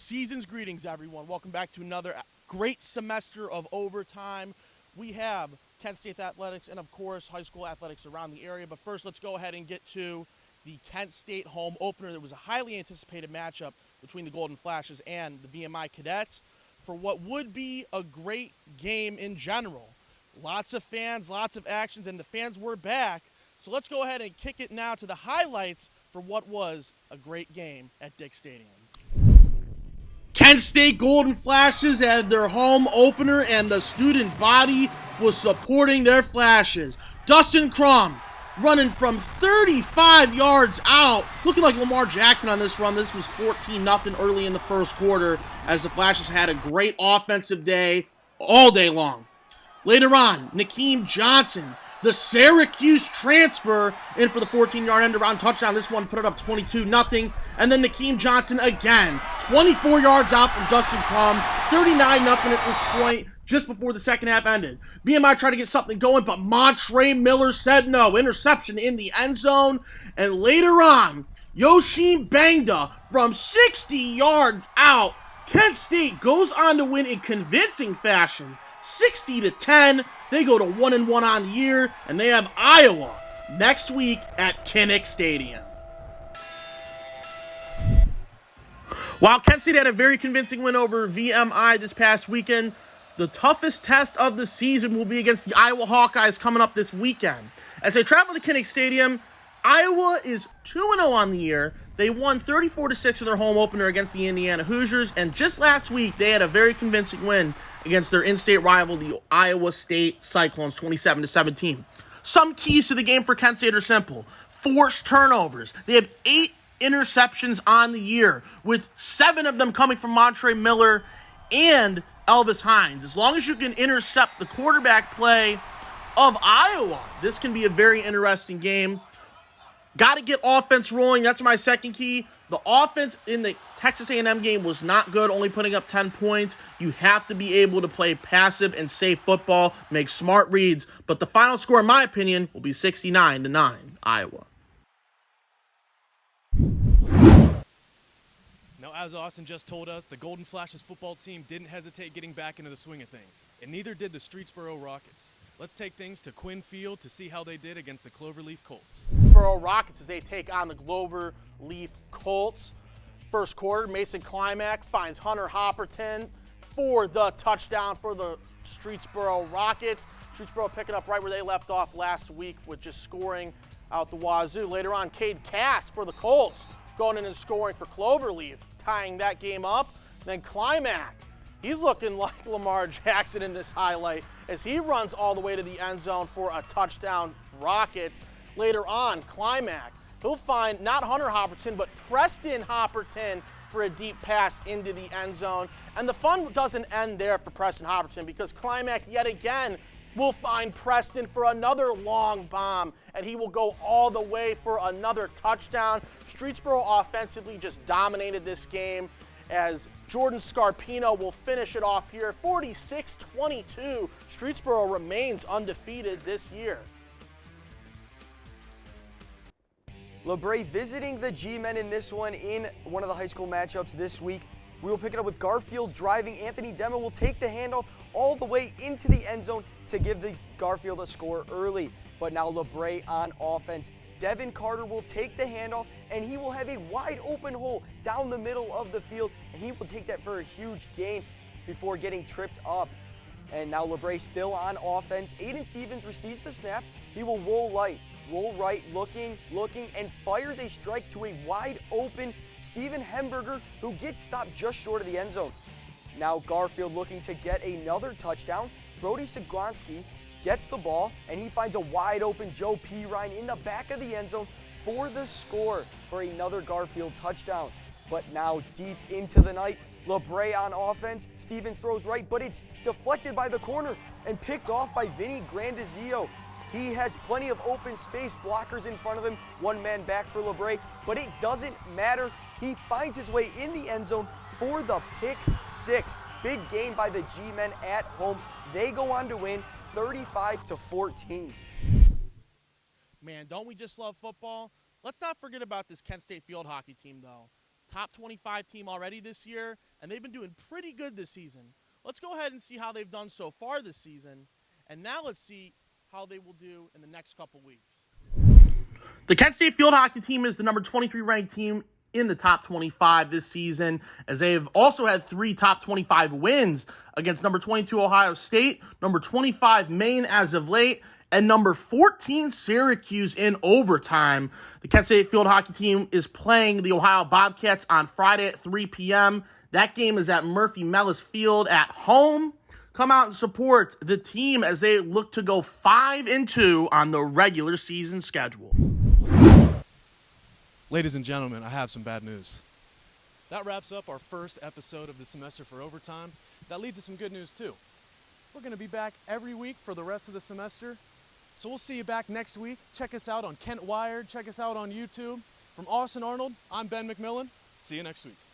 Season's greetings, everyone. Welcome back to another great semester of overtime. We have Kent State athletics and, of course, high school athletics around the area. But first, let's go ahead and get to the Kent State home opener. There was a highly anticipated matchup between the Golden Flashes and the VMI Cadets for what would be a great game in general. Lots of fans, lots of actions, and the fans were back. So let's go ahead and kick it now to the highlights for what was a great game at Dick Stadium. Kent State Golden Flashes had their home opener, and the student body was supporting their Flashes. Dustin Crum running from 35 yards out, looking like Lamar Jackson on this run. This was 14-0 early in the first quarter as the Flashes had a great offensive day all day long. Later on, Nakeem Johnson, the Syracuse transfer, in for the 14-yard end-around touchdown. This one put it up 22-0. And then Nakeem Johnson again, 24 yards out from Dustin Crum, 39-0 at this point, just before the second half ended. VMI tried to get something going, but Montre Miller said no. Interception in the end zone. And later on, Yoshim Bangda from 60 yards out. Kent State goes on to win in convincing fashion, 60-10. They go to 1-1 on the year, and they have Iowa next week at Kinnick Stadium. While Kent State had a very convincing win over VMI this past weekend, the toughest test of the season will be against the Iowa Hawkeyes coming up this weekend. As they travel to Kinnick Stadium, Iowa is 2-0 on the year. They won 34-6 in their home opener against the Indiana Hoosiers, and just last week they had a very convincing win against their in-state rival, the Iowa State Cyclones, 27-17. Some keys to the game for Kent State are simple. Forced turnovers. They have 8 interceptions on the year, with 7 of them coming from Montre Miller and Elvis Hines. As long as you can intercept the quarterback play of Iowa, this can be a very interesting game. Got to get offense rolling. That's my second key. The offense in the Texas A&M game was not good, only putting up 10 points. You have to be able to play passive and safe football, make smart reads. But the final score, in my opinion, will be 69-9, Iowa. Now, as Austin just told us, the Golden Flashes football team didn't hesitate getting back into the swing of things, and neither did the Streetsboro Rockets. Let's take things to Quinn Field to see how they did against the Cloverleaf Colts. Streetsboro Rockets as they take on the Cloverleaf Colts. First quarter, Mason Climack finds Hunter Hopperton for the touchdown for the Streetsboro Rockets. Streetsboro picking up right where they left off last week with just scoring out the wazoo. Later on, Cade Cass for the Colts going in and scoring for Cloverleaf, tying that game up. Then Climack, he's looking like Lamar Jackson in this highlight as he runs all the way to the end zone for a touchdown, Rockets. Later on, Climack, he'll find not Hunter Hopperton, but Preston Hopperton for a deep pass into the end zone. And the fun doesn't end there for Preston Hopperton, because Climack yet again will find Preston for another long bomb, and he will go all the way for another touchdown. Streetsboro offensively just dominated this game, as Jordan Scarpino will finish it off here, 46-22. Streetsboro remains undefeated this year. LeBray visiting the G-Men in this one in one of the high school matchups this week. We will pick it up with Garfield driving. Anthony Demo will take the handoff all the way into the end zone to give the Garfield a score early. But now LeBray on offense. Devin Carter will take the handoff, and he will have a wide open hole down the middle of the field, and he will take that for a huge gain before getting tripped up. And now LeBray still on offense. Aiden Stevens receives the snap. He will roll right, looking, and fires a strike to a wide open Steven Hemberger, who gets stopped just short of the end zone. Now Garfield looking to get another touchdown. Brody Sigwanski gets the ball, and he finds a wide open Joe Pirine in the back of the end zone for the score for another Garfield touchdown. But now deep into the night, LeBray on offense. Stevens throws right, but it's deflected by the corner and picked off by Vinny Grandizio. He has plenty of open space, blockers in front of him, one man back for LeBray, but it doesn't matter. He finds his way in the end zone for the pick six. Big game by the G-Men at home. They go on to win 35-14. Man, don't we just love football? Let's not forget about this Kent State field hockey team, though. Top 25 team already this year. and they've been doing pretty good this season. Let's go ahead and see how they've done so far this season, and now let's see how they will do in the next couple weeks. The Kent State field hockey team is the number 23 ranked team in the top 25 this season, as they've also had 3 top 25 wins against number 22 Ohio State, number 25 Maine as of late, and number 14 Syracuse in overtime. The Kent State field hockey team is playing the Ohio Bobcats on Friday at 3 p.m. That game is at Murphy Mellis Field at home. Come out and support the team as they look to go 5-2 on the regular season schedule. Ladies and gentlemen, I have some bad news. That wraps up our first episode of the semester for overtime. That leads to some good news too. We're going to be back every week for the rest of the semester. So we'll see you back next week. Check us out on Kent Wired. Check us out on YouTube. From Austin Arnold, I'm Ben McMillen. See you next week.